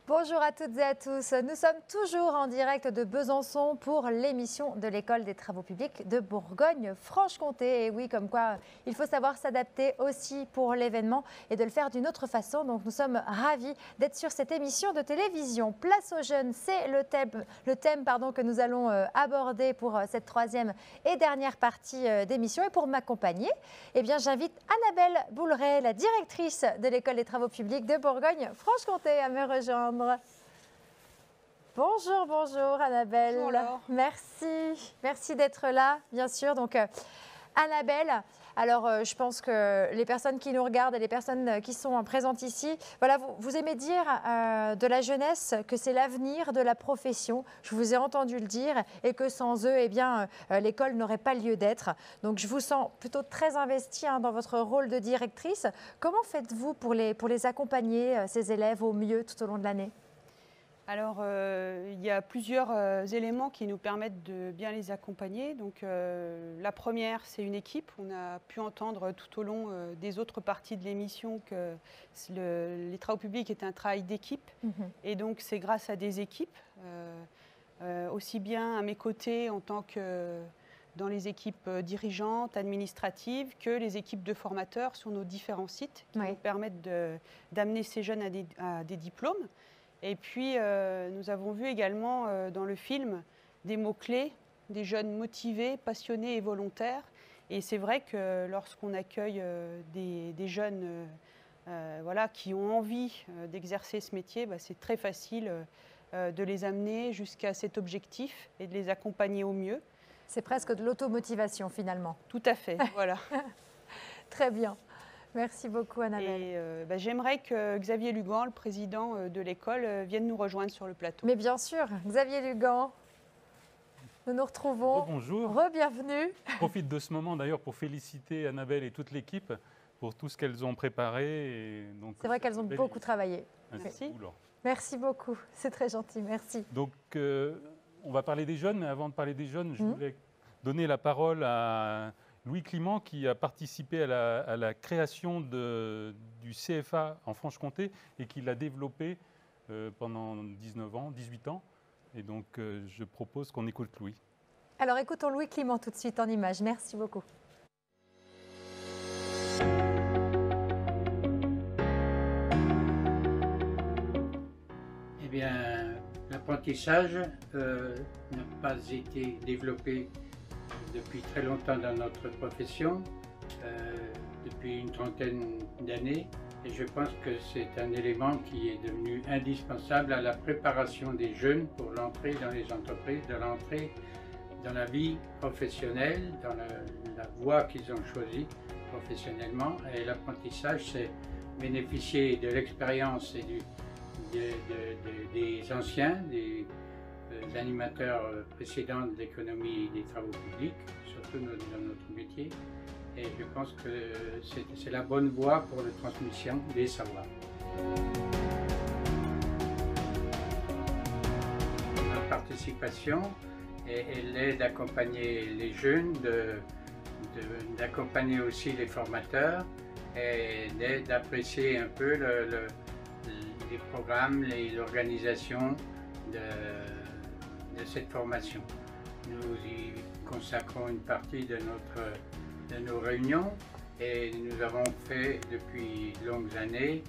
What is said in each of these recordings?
Bonjour à toutes et à tous. Nous sommes toujours en direct de Besançon pour l'émission de l'École des travaux publics de Bourgogne-Franche-Comté. Et oui, comme quoi il faut savoir s'adapter aussi pour l'événement et de le faire d'une autre façon. Donc nous sommes ravis d'être sur cette émission de télévision. Place aux jeunes, c'est le thème que nous allons aborder pour cette troisième et dernière partie d'émission. Et pour m'accompagner, j'invite Annabelle Bouleret, la directrice de l'École des travaux publics de Bourgogne-Franche-Comté, à me rejoindre. Bonjour, bonjour Annabelle. Bonjour Laure. Merci d'être là, bien sûr. Donc Annabelle, alors je pense que les personnes qui nous regardent et les personnes qui sont présentes ici, voilà, vous aimez dire de la jeunesse que c'est l'avenir de la profession. Je vous ai entendu le dire et que sans eux, l'école n'aurait pas lieu d'être. Donc je vous sens plutôt très investie dans votre rôle de directrice. Comment faites-vous pour les accompagner, ces élèves, au mieux tout au long de l'année ? Alors, il y a plusieurs éléments qui nous permettent de bien les accompagner. Donc, la première, c'est une équipe. On a pu entendre tout au long des autres parties de l'émission que les travaux publics est un travail d'équipe. Et donc, c'est grâce à des équipes, aussi bien à mes côtés en tant que dans les équipes dirigeantes, administratives, que les équipes de formateurs sur nos différents sites qui nous permettent d'amener ces jeunes à des diplômes. Et puis, nous avons vu également dans le film des mots-clés, des jeunes motivés, passionnés et volontaires. Et c'est vrai que lorsqu'on accueille des jeunes qui ont envie d'exercer ce métier, c'est très facile de les amener jusqu'à cet objectif et de les accompagner au mieux. C'est presque de l'automotivation finalement. Tout à fait, voilà. Très bien. Merci beaucoup Annabelle. Et j'aimerais que Xavier Lugan, le président de l'école, vienne nous rejoindre sur le plateau. Mais bien sûr, Xavier Lugan, nous nous retrouvons. Bonjour. Re-bienvenue. Je profite de ce moment d'ailleurs pour féliciter Annabelle et toute l'équipe pour tout ce qu'elles ont préparé. C'est vrai qu'elles ont beaucoup travaillé. Merci. Merci beaucoup, c'est très gentil, merci. Donc on va parler des jeunes, mais avant de parler des jeunes, je voulais donner la parole à Louis Clément, qui a participé à la création du CFA en Franche-Comté et qui l'a développé pendant 18 ans. Et donc, je propose qu'on écoute Louis. Alors, écoutons Louis Clément tout de suite en images. Merci beaucoup. Eh bien, l'apprentissage n'a pas été développé depuis très longtemps dans notre profession, depuis une trentaine d'années, et je pense que c'est un élément qui est devenu indispensable à la préparation des jeunes pour l'entrée dans les entreprises, de l'entrée dans la vie professionnelle, dans la voie qu'ils ont choisie professionnellement. Et l'apprentissage, c'est bénéficier de l'expérience et des anciens, des animateurs précédents de l'économie et des travaux publics, surtout dans notre métier. Et je pense que c'est la bonne voie pour la transmission des savoirs. Notre participation, elle est d'accompagner les jeunes, d'accompagner aussi les formateurs et d'apprécier un peu les programmes, l'organisation de cette formation. Nous y consacrons une partie de nos réunions et nous avons fait depuis de longues années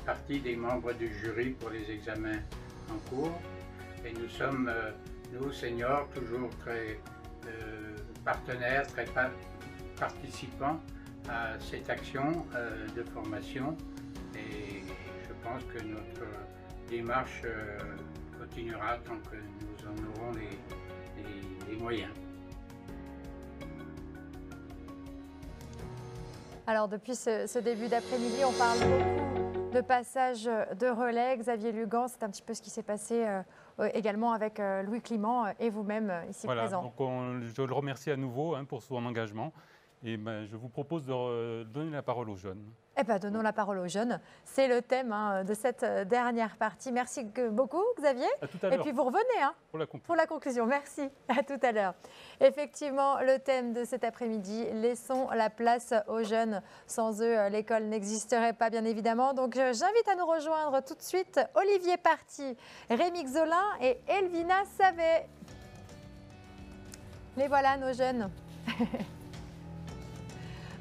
partie des membres du jury pour les examens en cours. Et nous sommes, nous seniors, toujours très partenaires, très participants à cette action de formation. Et je pense que notre démarche continuera tant que nous en aurons les moyens. Alors depuis ce début d'après-midi, on parle beaucoup de passage de relais. Xavier Lugan, c'est un petit peu ce qui s'est passé également avec Louis Clément et vous-même ici présent. Donc je le remercie à nouveau pour son engagement. Et je vous propose de donner la parole aux jeunes. Eh bien, donnons la parole aux jeunes. C'est le thème de cette dernière partie. Merci beaucoup, Xavier. À tout à Et l'heure. puis, vous revenez Pour la conclusion. Merci. À tout à l'heure. Effectivement, le thème de cet après-midi, laissons la place aux jeunes. Sans eux, l'école n'existerait pas, bien évidemment. Donc, j'invite à nous rejoindre tout de suite Olivier Party, Rémi Xolin et Elvina Savet. Les voilà, nos jeunes.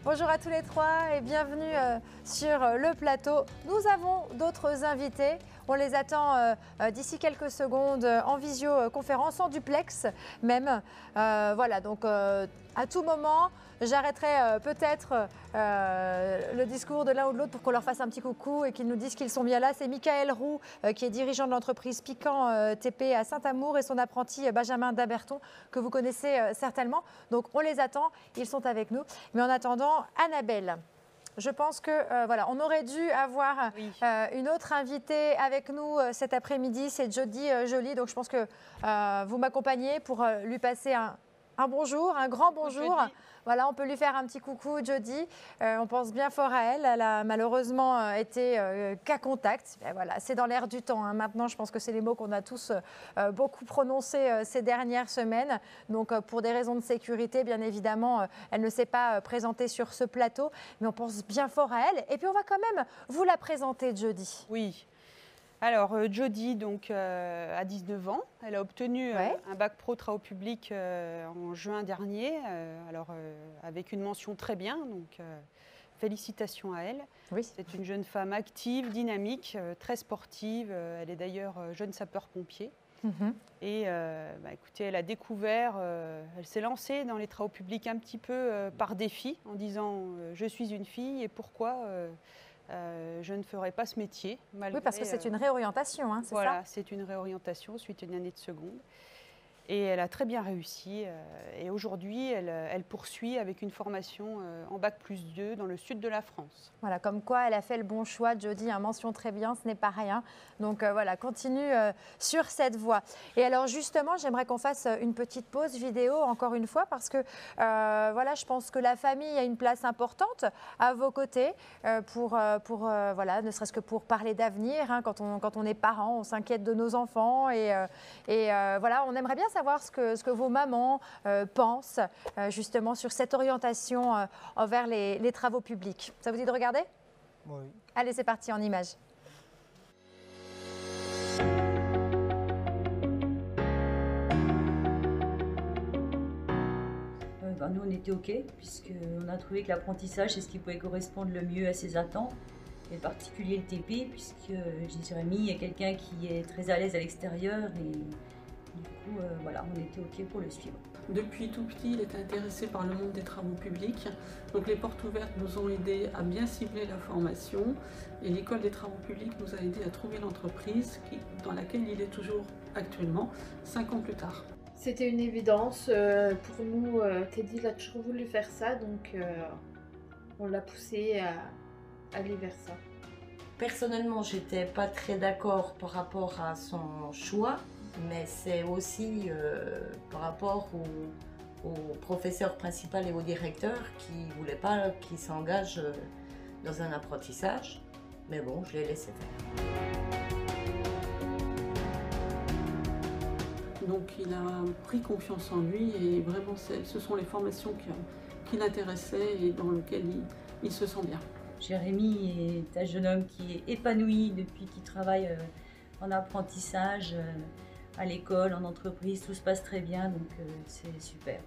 Bonjour à tous les trois et bienvenue sur le plateau. Nous avons d'autres invités. On les attend d'ici quelques secondes en visioconférence, en duplex même. Voilà, donc à tout moment, j'arrêterai peut-être le discours de l'un ou de l'autre pour qu'on leur fasse un petit coucou et qu'ils nous disent qu'ils sont bien là. C'est Michael Roux qui est dirigeant de l'entreprise Piquant TP à Saint-Amour et son apprenti Benjamin Daberton que vous connaissez certainement. Donc on les attend, ils sont avec nous. Mais en attendant, Annabelle. Je pense que voilà, on aurait dû avoir une autre invitée avec nous cet après-midi, c'est Jody Joly. Donc je pense que vous m'accompagnez pour lui passer un bonjour, un grand bonjour. Voilà, on peut lui faire un petit coucou, Jody. On pense bien fort à elle. Elle a malheureusement été cas contact. Et voilà, c'est dans l'air du temps. Maintenant, je pense que c'est les mots qu'on a tous beaucoup prononcés ces dernières semaines. Donc, pour des raisons de sécurité, bien évidemment, elle ne s'est pas présentée sur ce plateau. Mais on pense bien fort à elle. Et puis, on va quand même vous la présenter, Jody. Oui. Alors, Jody, donc, a 19 ans. Elle a obtenu un bac pro travaux publics en juin dernier, avec une mention très bien, donc félicitations à elle. Oui. C'est une jeune femme active, dynamique, très sportive. Elle est d'ailleurs jeune sapeur-pompier. Et écoutez, elle a découvert, elle s'est lancée dans les travaux publics un petit peu par défi, en disant je suis une fille et pourquoi je ne ferai pas ce métier. Malgré, oui, parce que c'est une réorientation, c'est voilà, ça ? C'est une réorientation suite à une année de seconde. Et elle a très bien réussi. Et aujourd'hui, elle poursuit avec une formation en bac+2 dans le sud de la France. Voilà, comme quoi elle a fait le bon choix, Jody, mention très bien, ce n'est pas rien. Donc voilà, continue sur cette voie. Et alors justement, j'aimerais qu'on fasse une petite pause vidéo, encore une fois, parce que voilà, je pense que la famille a une place importante à vos côtés voilà, ne serait-ce que pour parler d'avenir. Quand on est parent, on s'inquiète de nos enfants et voilà, on aimerait bien savoir ce que vos mamans pensent justement sur cette orientation envers les travaux publics. Ça vous dit de regarder ? Oui. Allez, c'est parti en images. Nous, on était OK, puisqu'on a trouvé que l'apprentissage, c'est ce qui pouvait correspondre le mieux à ses attentes, et en particulier le TP, puisque Jérémy est quelqu'un qui est très à l'aise à l'extérieur, et du coup, voilà, on était OK pour le suivre. Depuis tout petit, il était intéressé par le monde des travaux publics. Donc les portes ouvertes nous ont aidés à bien cibler la formation, et l'école des travaux publics nous a aidés à trouver l'entreprise dans laquelle il est toujours actuellement, 5 ans plus tard. C'était une évidence pour nous. Teddy il a toujours voulu faire ça, donc on l'a poussé à aller vers ça. Personnellement, j'étais pas très d'accord par rapport à son choix, mais c'est aussi par rapport au professeur principal et au directeur qui ne voulaient pas qu'il s'engage dans un apprentissage. Mais bon, je l'ai laissé faire. Donc il a pris confiance en lui et vraiment ce sont les formations qui l'intéressaient et dans lesquelles il se sent bien. Jérémy est un jeune homme qui est épanoui depuis qu'il travaille en apprentissage, à l'école, en entreprise, tout se passe très bien, donc c'est super.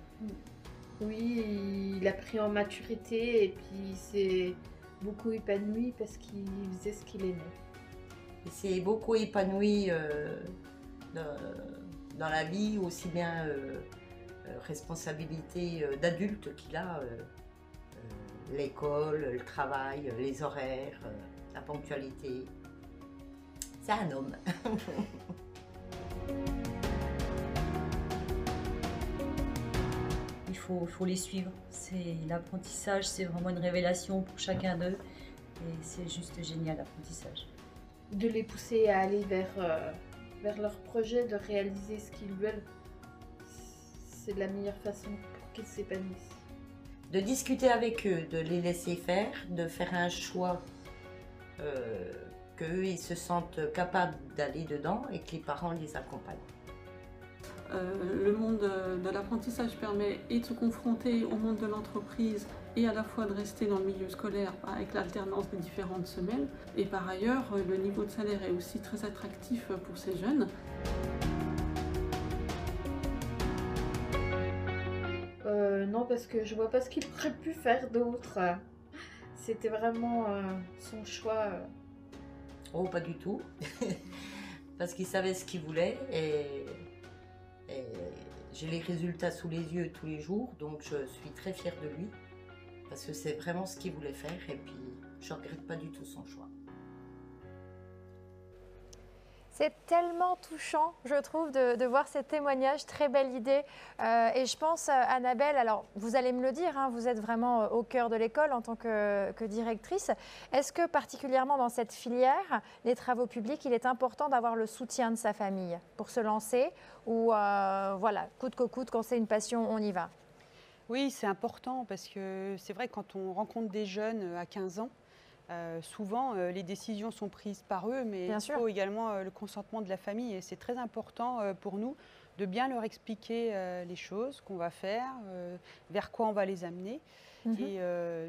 Oui, il a pris en maturité et puis il s'est beaucoup épanoui parce qu'il faisait ce qu'il aimait. Il s'est beaucoup épanoui dans la vie, aussi bien responsabilité d'adulte qu'il a, l'école, le travail, les horaires, la ponctualité. C'est un homme. Il faut les suivre. L'apprentissage, c'est vraiment une révélation pour chacun d'eux. Et c'est juste génial, l'apprentissage. De les pousser à aller vers leur projet, de réaliser ce qu'ils veulent, c'est la meilleure façon pour qu'ils s'épanouissent. de discuter avec eux, de les laisser faire, de faire un choix qu'eux ils se sentent capables d'aller dedans et que les parents les accompagnent. Le monde de l'apprentissage permet et de se confronter au monde de l'entreprise et à la fois de rester dans le milieu scolaire avec l'alternance des différentes semaines. Et par ailleurs, le niveau de salaire est aussi très attractif pour ces jeunes. Non, parce que je vois pas ce qu'il aurait pu faire d'autre. C'était vraiment son choix. Oh, pas du tout. Parce qu'il savait ce qu'il voulait et j'ai les résultats sous les yeux tous les jours, donc je suis très fière de lui. Parce que c'est vraiment ce qu'il voulait faire et puis je ne regrette pas du tout son choix. C'est tellement touchant, je trouve, de voir ces témoignages. Très belle idée. Et je pense, Annabelle, alors vous allez me le dire, hein, vous êtes vraiment au cœur de l'école en tant que directrice. Est-ce que particulièrement dans cette filière, les travaux publics, il est important d'avoir le soutien de sa famille pour se lancer ou voilà, coûte que coûte, quand c'est une passion, on y va? Oui, c'est important parce que c'est vrai quand on rencontre des jeunes à 15 ans, souvent, les décisions sont prises par eux, mais il faut également le consentement de la famille. Et c'est très important pour nous de bien leur expliquer les choses qu'on va faire, vers quoi on va les amener. Et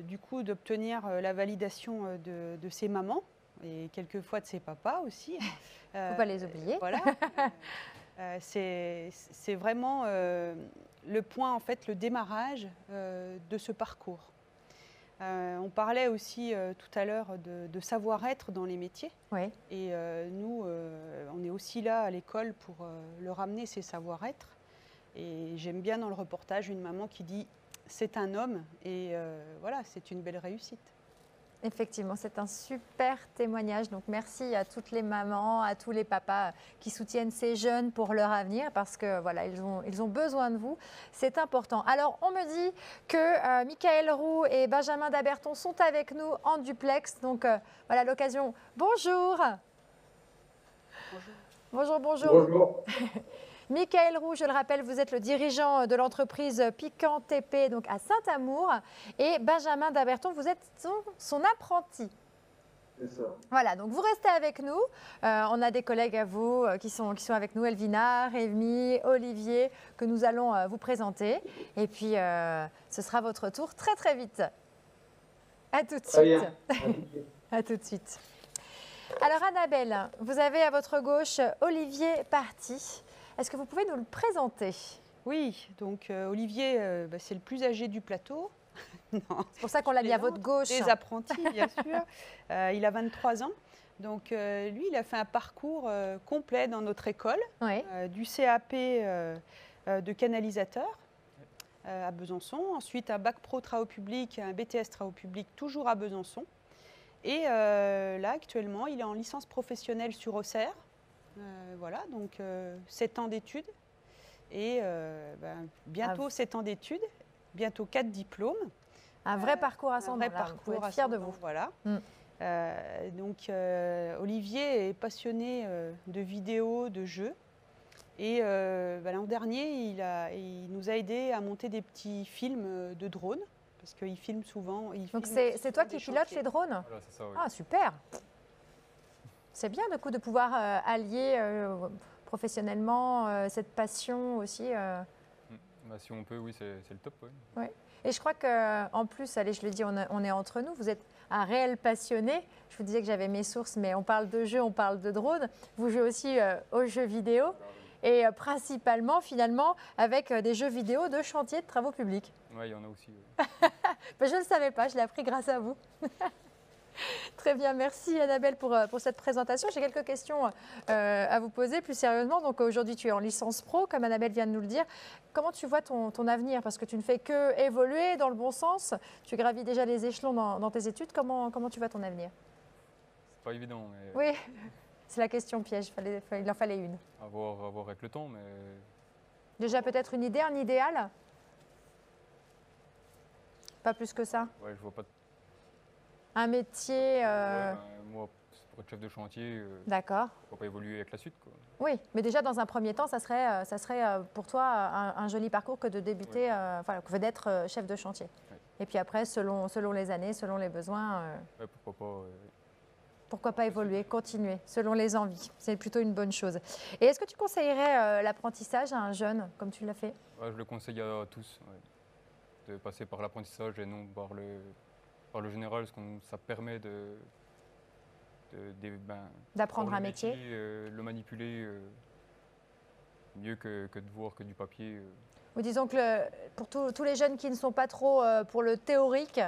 du coup, d'obtenir la validation de ses mamans et quelquefois de ses papas aussi. Il ne faut pas les oublier. Voilà. C'est vraiment le point, en fait, le démarrage de ce parcours. On parlait aussi tout à l'heure de savoir-être dans les métiers. Oui. Et nous, on est aussi là à l'école pour leur amener ces savoir-être. Et j'aime bien dans le reportage une maman qui dit « c'est un homme » et voilà, c'est une belle réussite. Effectivement, c'est un super témoignage. Donc, merci à toutes les mamans, à tous les papas qui soutiennent ces jeunes pour leur avenir parce que voilà, ils ont besoin de vous. C'est important. Alors, on me dit que Michael Roux et Benjamin Daberton sont avec nous en duplex. Donc, voilà l'occasion. Bonjour. Bonjour. Bonjour. Bonjour. Michael Roux, je le rappelle, vous êtes le dirigeant de l'entreprise Piquant TP donc à Saint-Amour. Et Benjamin Daberton, vous êtes son apprenti. C'est ça. Voilà, donc vous restez avec nous. On a des collègues à vous qui sont avec nous, Elvina, Rémi, Olivier, que nous allons vous présenter. Et puis, ce sera votre tour très, très vite. À tout de suite. À tout de suite. Alors, Annabelle, vous avez à votre gauche Olivier Parti. Est-ce que vous pouvez nous le présenter? Oui, donc Olivier, c'est le plus âgé du plateau. C'est pour ça qu'on l'a mis à votre gauche. Des apprentis, bien sûr. Il a 23 ans. Donc lui, il a fait un parcours complet dans notre école, oui. Du CAP de canalisateur à Besançon. Ensuite, un bac pro travaux publics, un BTS travaux publics, toujours à Besançon. Et là, actuellement, il est en licence professionnelle sur Auxerre. Voilà, donc 7 ans d'études et bientôt 7 ans d'études, bientôt 4 diplômes. Un vrai parcours ascendant, vous pouvez être fiers de vous. Voilà. Donc Olivier est passionné de vidéos, de jeux et l'an dernier, il nous a aidé à monter des petits films de drones parce qu'il filme souvent. Donc c'est toi qui pilotes les drones? Voilà, c'est ça, oui. Ah, super! C'est bien du coup de pouvoir allier professionnellement cette passion aussi. Si on peut, oui, c'est le top. Oui. Ouais. Et je crois qu'en plus, allez, je le dis, on est entre nous, vous êtes un réel passionné. Je vous disais que j'avais mes sources, mais on parle de jeux, on parle de drones. Vous jouez aussi aux jeux vidéo et principalement, finalement, avec des jeux vidéo de chantier de travaux publics. Oui, il y en a aussi. Oui. Je ne le savais pas, je l'ai appris grâce à vous. Très bien, merci Annabelle pour cette présentation. J'ai quelques questions à vous poser plus sérieusement. Donc aujourd'hui, tu es en licence pro, comme Annabelle vient de nous le dire. Comment tu vois ton avenir? Parce que tu ne fais que évoluer dans le bon sens. Tu gravis déjà les échelons dans tes études. Comment tu vois ton avenir? C'est pas évident. Mais... Oui, c'est la question piège. Il en fallait une. À voir avec le temps, mais... Déjà peut-être une idée, un idéal? Pas plus que ça? Ouais, je vois pas... Un métier... moi, pour être chef de chantier, d'accord. Il ne faut pas évoluer avec la suite, quoi. Oui, mais déjà dans un premier temps, ça serait pour toi un joli parcours que de débuter, que d'être chef de chantier. Oui. Et puis après, selon les années, selon les besoins, Ouais, pourquoi pas évoluer, continuer, selon les envies. C'est plutôt une bonne chose. Et est-ce que tu conseillerais l'apprentissage à un jeune, comme tu l'as fait? ouais, je le conseille à tous, ouais, de passer par l'apprentissage et non par le général, parce que ça permet D'apprendre voir un le métier. le manipuler mieux que de voir que du papier. Ou disons que pour tous les jeunes qui ne sont pas trop pour le théorique,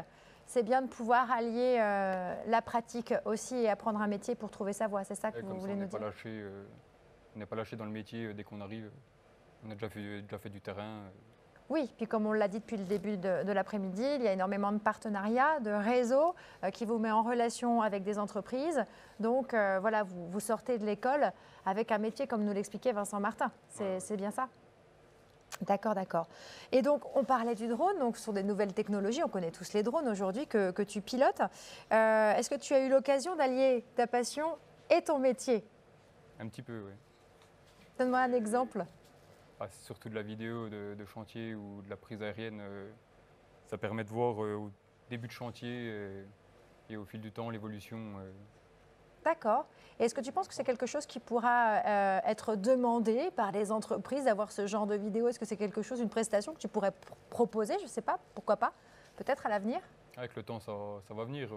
c'est bien de pouvoir allier la pratique aussi et apprendre un métier pour trouver sa voie. C'est ça que Et vous comme ça, voulez on nous n'est pas dire? lâché, on n'est pas lâché dans le métier dès qu'on arrive. On a déjà fait du terrain. Oui, puis comme on l'a dit depuis le début de l'après-midi, il y a énormément de partenariats, de réseaux qui vous met en relation avec des entreprises. Donc voilà, vous sortez de l'école avec un métier comme nous l'expliquait Vincent Martin. C'est bien ça? D'accord, d'accord. Et donc, on parlait du drone, donc ce sont des nouvelles technologies. On connaît tous les drones aujourd'hui que tu pilotes. Est-ce que tu as eu l'occasion d'allier ta passion et ton métier? Un petit peu, oui. Donne-moi un exemple. C'est surtout de la vidéo de chantier ou de la prise aérienne. Ça permet de voir au début de chantier et au fil du temps l'évolution. D'accord. Et est-ce que tu penses que c'est quelque chose qui pourra être demandé par les entreprises d'avoir ce genre de vidéo? Est-ce que c'est quelque chose, une prestation que tu pourrais proposer? Je ne sais pas, pourquoi pas? Peut-être à l'avenir? Avec le temps, ça va venir.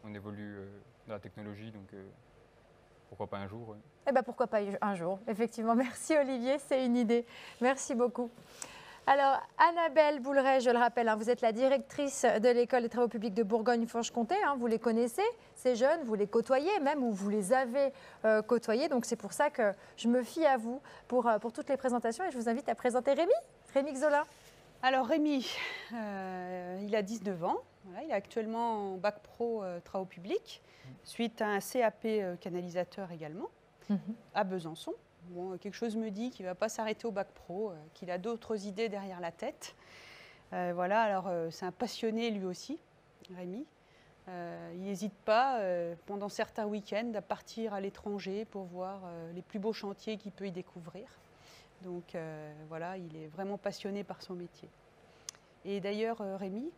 On évolue dans la technologie, donc pourquoi pas un jour. Ouais. Eh bien, pourquoi pas un jour, effectivement. Merci Olivier, c'est une idée. Merci beaucoup. Alors, Annabelle Bouleret, je le rappelle, vous êtes la directrice de l'École des travaux publics de Bourgogne-Franche-Comté. Vous les connaissez, ces jeunes, vous les côtoyez même, ou vous les avez côtoyés. Donc, c'est pour ça que je me fie à vous pour toutes les présentations. Et je vous invite à présenter Rémi Xolin. Alors Rémi, il a 19 ans. Voilà, il est actuellement en bac pro travaux publics, suite à un CAP canalisateur également, à Besançon. Bon, quelque chose me dit qu'il ne va pas s'arrêter au bac pro, qu'il a d'autres idées derrière la tête. Voilà, alors c'est un passionné lui aussi, Rémi. Il n'hésite pas, pendant certains week-ends, à partir à l'étranger pour voir les plus beaux chantiers qu'il peut y découvrir. Donc voilà, il est vraiment passionné par son métier. Et d'ailleurs, Rémi,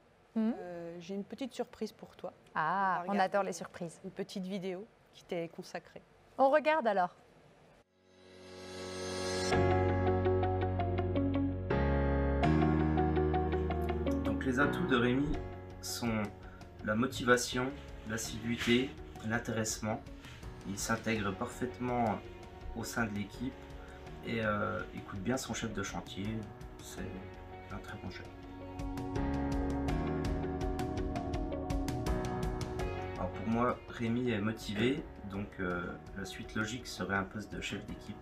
j'ai une petite surprise pour toi. Ah, on adore les surprises. Une petite vidéo qui t'est consacrée. On regarde alors. Les atouts de Rémi sont la motivation, l'assiduité, l'intéressement. Il s'intègre parfaitement au sein de l'équipe et écoute bien son chef de chantier. C'est un très bon chef. Alors pour moi, Rémi est motivé, donc la suite logique serait un poste de chef d'équipe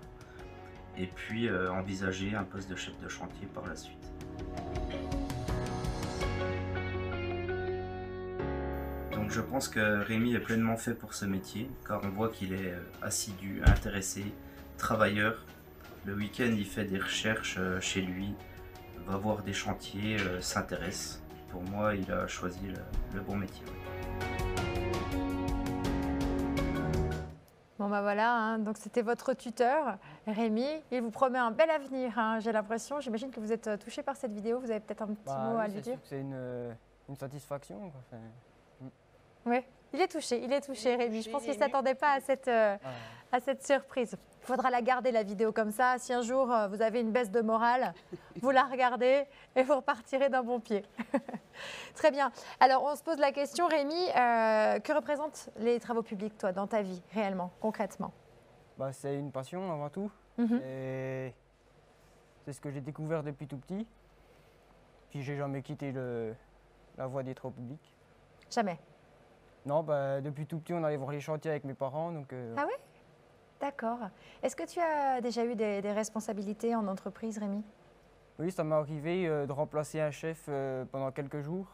et puis envisager un poste de chef de chantier par la suite. Donc je pense que Rémi est pleinement fait pour ce métier, car on voit qu'il est assidu, intéressé, travailleur. Le week-end, il fait des recherches chez lui, va voir des chantiers, s'intéresse. Pour moi, il a choisi le bon métier. Bon ben voilà, donc c'était votre tuteur, Rémi. Il vous promet un bel avenir, j'ai l'impression. J'imagine que vous êtes touché par cette vidéo. Vous avez peut-être un petit mot à lui dire? C'est une satisfaction. Quoi. Enfin, oui, il est touché Rémi. Je pense qu'il ne s'attendait pas à cette surprise. Il faudra la garder, la vidéo, comme ça. Si un jour vous avez une baisse de morale, vous la regardez et vous repartirez d'un bon pied. Très bien. Alors, on se pose la question, Rémi, que représentent les travaux publics, toi, dans ta vie, réellement, concrètement? C'est une passion avant tout. Et c'est ce que j'ai découvert depuis tout petit. Puis, j'ai jamais quitté la voie des travaux publics. Jamais? Non, depuis tout petit, on allait voir les chantiers avec mes parents. Donc, Ah oui? D'accord. Est-ce que tu as déjà eu des responsabilités en entreprise, Rémi? Oui, ça m'est arrivé de remplacer un chef pendant quelques jours,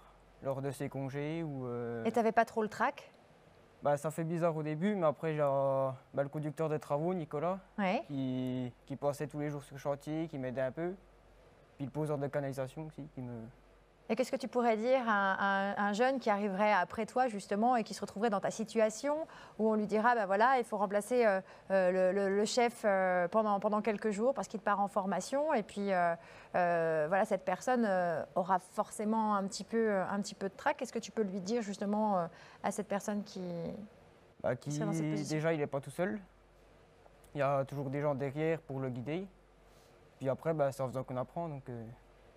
lors de ses congés. Et tu n'avais pas trop le trac? Ça fait bizarre au début, mais après, j'ai le conducteur des travaux, Nicolas, ouais. qui passait tous les jours sur le chantier, qui m'aidait un peu. Puis le poseur de canalisation aussi, qui Et qu'est-ce que tu pourrais dire à un jeune qui arriverait après toi, justement, et qui se retrouverait dans ta situation, où on lui dira, ben voilà, il faut remplacer le chef pendant quelques jours parce qu'il part en formation, et puis voilà, cette personne aura forcément un petit peu de trac. Qu'est-ce que tu peux lui dire, justement, à cette personne qui serait dans cette position? Déjà, il n'est pas tout seul. Il y a toujours des gens derrière pour le guider. Puis après, c'est en faisant qu'on apprend. Donc,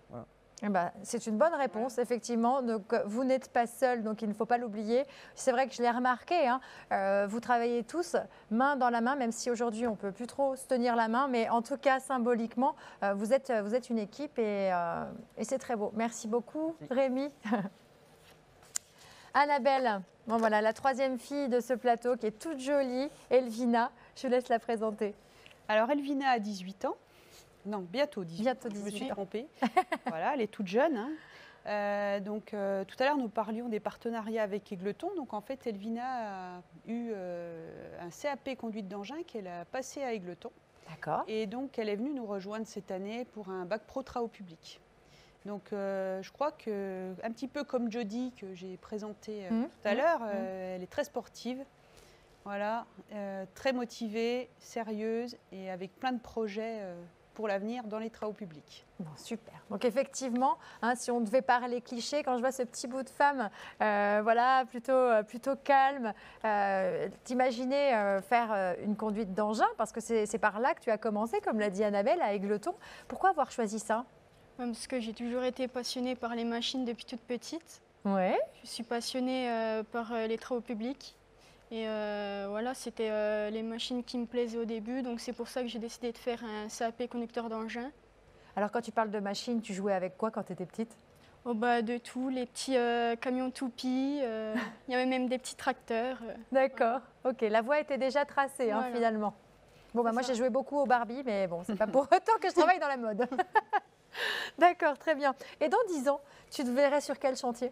voilà. Eh ben, c'est une bonne réponse, effectivement. Donc, vous n'êtes pas seul, donc il ne faut pas l'oublier. C'est vrai que je l'ai remarqué, hein, vous travaillez tous main dans la main, même si aujourd'hui on ne peut plus trop se tenir la main, mais en tout cas, symboliquement, vous êtes une équipe et c'est très beau. Merci beaucoup, Rémi. Annabelle, bon, voilà, la troisième fille de ce plateau qui est toute jolie, Elvina. Je laisse la présenter. Alors, Elvina a 18 ans. Non, bientôt 18. Bientôt 18. Je me suis trompée. Voilà, elle est toute jeune. Hein. Donc, tout à l'heure, nous parlions des partenariats avec Égletons. Donc, en fait, Elvina a eu un CAP conduite d'engin qu'elle a passé à Égletons. D'accord. Et donc, elle est venue nous rejoindre cette année pour un bac pro travaux publics. Donc, je crois que, un petit peu comme Jody, que j'ai présenté tout à l'heure, elle est très sportive. Voilà, très motivée, sérieuse et avec plein de projets pour l'avenir dans les travaux publics. Bon, super. Donc effectivement, hein, si on devait parler cliché, quand je vois ce petit bout de femme, voilà, plutôt calme, t'imaginer faire une conduite d'engin, parce que c'est par là que tu as commencé, comme l'a dit Annabelle, à Égletons. Pourquoi avoir choisi ça? Parce que j'ai toujours été passionnée par les machines depuis toute petite. Ouais. Je suis passionnée par les travaux publics. Et voilà, c'était les machines qui me plaisaient au début, donc c'est pour ça que j'ai décidé de faire un CAP conducteur d'engin. Alors quand tu parles de machines, tu jouais avec quoi quand tu étais petite? Oh, De tout, les petits camions toupies, il y avait même des petits tracteurs. D'accord, ok, la voie était déjà tracée, hein, voilà. Finalement. Bon, moi j'ai joué beaucoup au Barbie, mais bon, c'est pas pour autant que je travaille dans la mode. D'accord, très bien. Et dans 10 ans, tu te verrais sur quel chantier?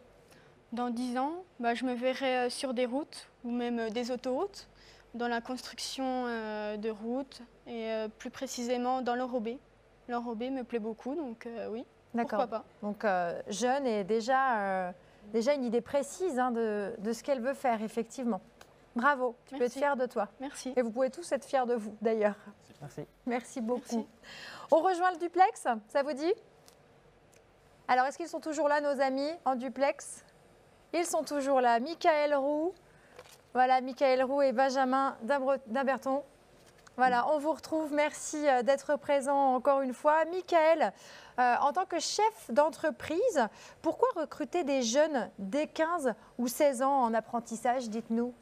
Dans 10 ans, je me verrai sur des routes ou même des autoroutes, dans la construction de routes et plus précisément dans l'enrobé. L'enrobé me plaît beaucoup, donc oui, pourquoi pas. Donc jeune et déjà une idée précise hein, de ce qu'elle veut faire, effectivement. Bravo, tu peux être fière de toi. Merci. Et vous pouvez tous être fiers de vous, d'ailleurs. Merci. Merci beaucoup. Merci. On rejoint le duplex, ça vous dit? Alors, est-ce qu'ils sont toujours là, nos amis, en duplex? Ils sont toujours là. Michael Roux, voilà, Michael Roux et Benjamin Dimberton. Voilà, on vous retrouve. Merci d'être présent encore une fois. Michael, en tant que chef d'entreprise, pourquoi recruter des jeunes dès 15 ou 16 ans en apprentissage, dites-nous?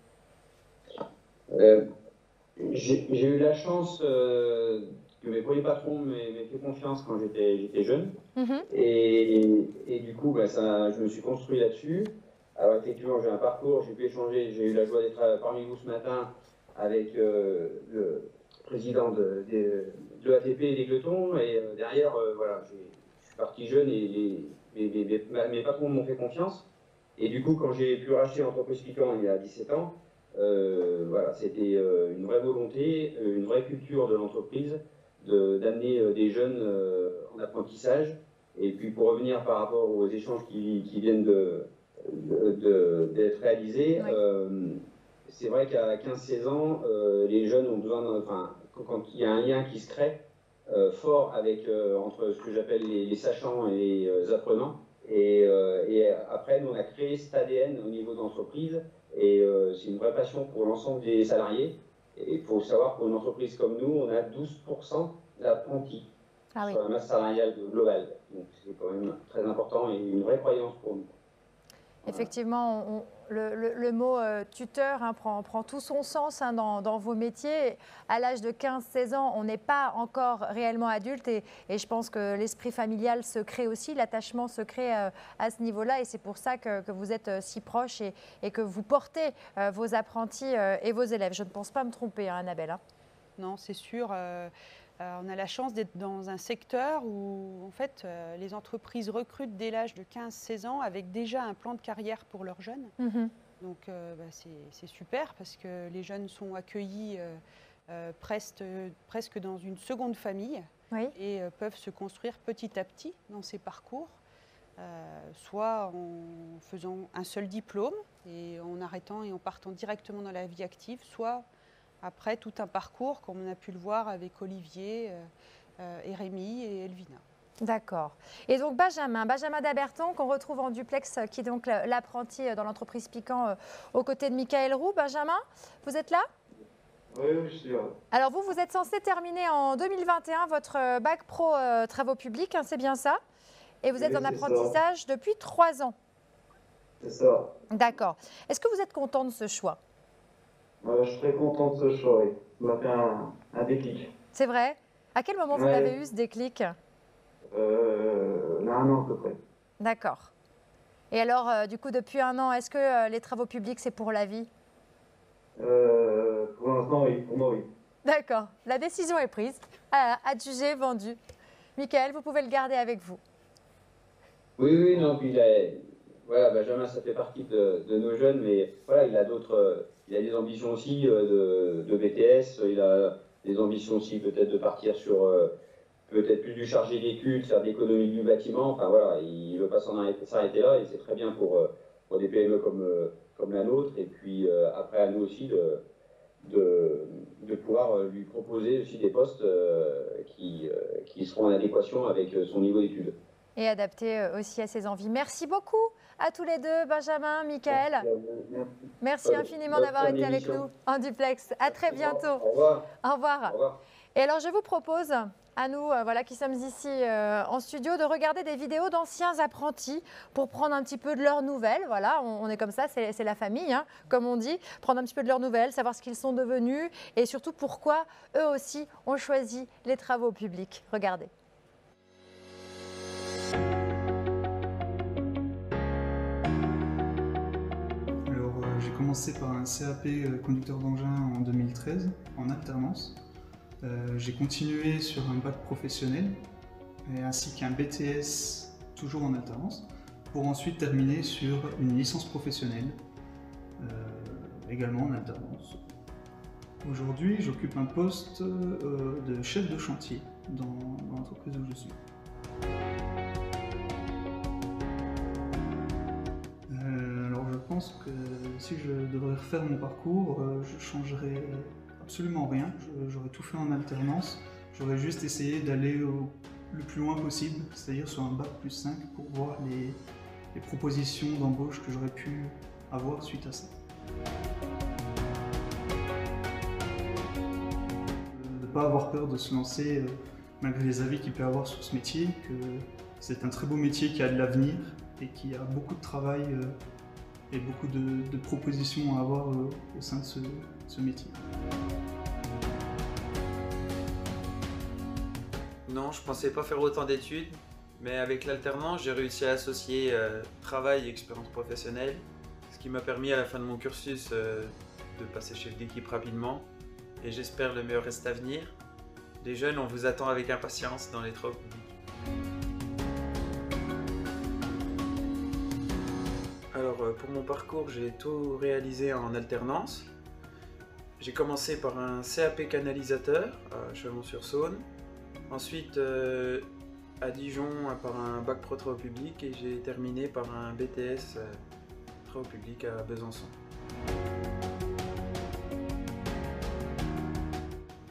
J'ai eu la chance que mes premiers patrons m'aient fait confiance quand j'étais jeune. Et du coup, je me suis construit là-dessus. Alors effectivement, j'ai un parcours, j'ai pu échanger, j'ai eu la joie d'être parmi vous ce matin avec le président de l'ATP et d'Égletons. Et derrière, voilà, je suis parti jeune et mes patrons m'ont fait confiance. Et du coup, quand j'ai pu racheter l'entreprise Piquant il y a 17 ans, voilà, c'était une vraie volonté, une vraie culture de l'entreprise d'amener des jeunes en apprentissage. Et puis pour revenir par rapport aux échanges qui viennent d'être réalisés, c'est vrai qu'à 15-16 ans, les jeunes ont besoin, quand il y a un lien qui se crée fort entre ce que j'appelle les sachants et les apprenants. Et après, nous, on a créé cet ADN au niveau d'entreprise. Et c'est une vraie passion pour l'ensemble des salariés. Et il faut savoir pour une entreprise comme nous, on a 12% d'apprentis sur la masse salariale globale. Donc c'est quand même très important et une vraie croyance pour nous. Effectivement, le mot tuteur hein, prend tout son sens hein, dans vos métiers. À l'âge de 15-16 ans, on n'est pas encore réellement adulte et je pense que l'esprit familial se crée aussi, l'attachement se crée à ce niveau-là et c'est pour ça que vous êtes si proches et que vous portez vos apprentis et vos élèves. Je ne pense pas me tromper, hein, Annabelle. Hein. Non, c'est sûr. On a la chance d'être dans un secteur où en fait, les entreprises recrutent dès l'âge de 15-16 ans avec déjà un plan de carrière pour leurs jeunes. Donc c'est super parce que les jeunes sont accueillis presque dans une seconde famille et peuvent se construire petit à petit dans ces parcours. soit en faisant un seul diplôme et en arrêtant et en partant directement dans la vie active, soit après tout un parcours, comme on a pu le voir avec Olivier, et Rémi et Elvina. D'accord. Et donc Benjamin Daberton, qu'on retrouve en duplex, qui est donc l'apprenti dans l'entreprise Piquant aux côtés de Michael Roux. Benjamin, vous êtes là? Oui, je suis là. Alors vous êtes censé terminer en 2021 votre bac pro travaux publics, hein, c'est bien ça? Et vous êtes en apprentissage depuis 3 ans. C'est ça. D'accord. Est-ce que vous êtes content de ce choix? Je suis très content de ce choix, oui. Ça m'a fait un déclic. C'est vrai? À quel moment vous l'avez eu ce déclic? Un an à peu près. D'accord. Et alors, du coup, depuis 1 an, est-ce que les travaux publics, c'est pour la vie? Pour l'instant, oui. Pour moi, oui. D'accord. La décision est prise. Adjugé, vendu. Michael, vous pouvez le garder avec vous. Oui, non, puis voilà, Benjamin, ça fait partie de nos jeunes, mais voilà, il a des ambitions aussi de BTS, il a des ambitions aussi peut-être de partir sur peut-être plus du chargé d'études, faire d'économie du bâtiment, enfin voilà, il ne veut pas s'arrêter là, et c'est très bien pour des PME comme la nôtre, et puis après à nous aussi de pouvoir lui proposer aussi des postes qui seront en adéquation avec son niveau d'études. Et adapté aussi à ses envies. Merci beaucoup à tous les deux, Benjamin, Michael. Merci infiniment d'avoir été avec nous en duplex. À très bientôt. Au revoir. Au revoir. Au revoir. Et alors, je vous propose, à nous voilà, qui sommes ici en studio, de regarder des vidéos d'anciens apprentis pour prendre un petit peu de leurs nouvelles. Voilà, on est comme ça, c'est la famille, hein, comme on dit. Prendre un petit peu de leurs nouvelles, savoir ce qu'ils sont devenus et surtout pourquoi eux aussi ont choisi les travaux publics. Regardez. J'ai commencé par un CAP conducteur d'engin en 2013, en alternance. J'ai continué sur un bac professionnel, ainsi qu'un BTS, toujours en alternance, pour ensuite terminer sur une licence professionnelle, également en alternance. Aujourd'hui, j'occupe un poste de chef de chantier dans l'entreprise où je suis. Je pense que si je devrais refaire mon parcours, je changerais absolument rien. J'aurais tout fait en alternance. J'aurais juste essayé d'aller le plus loin possible, c'est-à-dire sur un bac plus 5 pour voir les propositions d'embauche que j'aurais pu avoir suite à ça. De ne pas avoir peur de se lancer malgré les avis qu'il peut y avoir sur ce métier, que c'est un très beau métier qui a de l'avenir et qui a beaucoup de travail et beaucoup de propositions à avoir au sein de ce métier. Non, je pensais pas faire autant d'études, mais avec l'alternance, j'ai réussi à associer travail et expérience professionnelle, ce qui m'a permis à la fin de mon cursus de passer chef d'équipe rapidement, et j'espère le meilleur reste à venir. Les jeunes, on vous attend avec impatience dans les travaux publics. Alors pour mon parcours, j'ai tout réalisé en alternance. J'ai commencé par un CAP canalisateur à Chalon-sur-Saône. Ensuite à Dijon par un bac pro travaux publics et j'ai terminé par un BTS travaux publics à Besançon.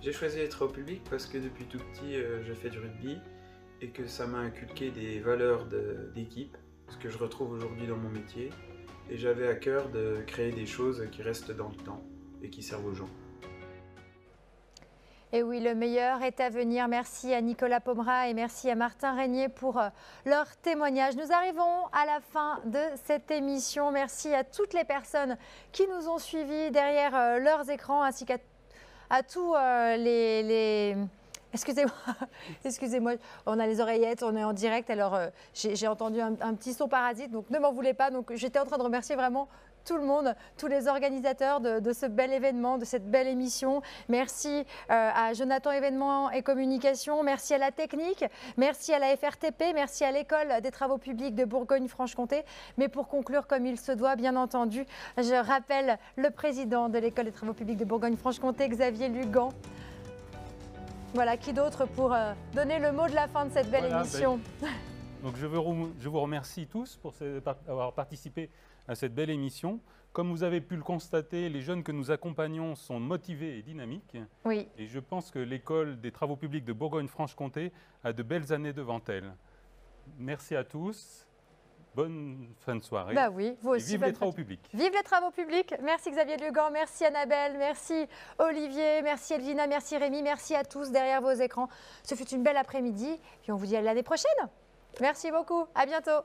J'ai choisi les travaux publics parce que depuis tout petit je fais du rugby et que ça m'a inculqué des valeurs d'équipe, ce que je retrouve aujourd'hui dans mon métier, et j'avais à cœur de créer des choses qui restent dans le temps et qui servent aux gens. Et oui, le meilleur est à venir. Merci à Nicolas Pomera et merci à Martin Régnier pour leur témoignage. Nous arrivons à la fin de cette émission. Merci à toutes les personnes qui nous ont suivis derrière leurs écrans ainsi qu'à tous les... Excusez-moi, on a les oreillettes, on est en direct, alors j'ai entendu un petit son parasite, donc ne m'en voulez pas. Donc j'étais en train de remercier vraiment tout le monde, tous les organisateurs de ce bel événement, de cette belle émission. Merci à Jonathan Événements et Communication, merci à la technique, merci à la FRTP, merci à l'École des Travaux Publics de Bourgogne-Franche-Comté. Mais pour conclure comme il se doit, bien entendu, je rappelle le président de l'École des Travaux Publics de Bourgogne-Franche-Comté, Xavier Lugan. Voilà, qui d'autre pour donner le mot de la fin de cette belle émission? Donc je vous remercie tous pour avoir participé à cette belle émission. Comme vous avez pu le constater, les jeunes que nous accompagnons sont motivés et dynamiques. Oui. Et je pense que l'école des travaux publics de Bourgogne-Franche-Comté a de belles années devant elle. Merci à tous. Bonne fin de soirée. Bah oui, vous aussi. Et vive les travaux publics. Vive les travaux publics. Merci Xavier Lugan, merci Annabelle, merci Olivier, merci Elvina, merci Rémi, merci à tous derrière vos écrans. Ce fut une belle après-midi. Puis on vous dit à l'année prochaine. Merci beaucoup. À bientôt.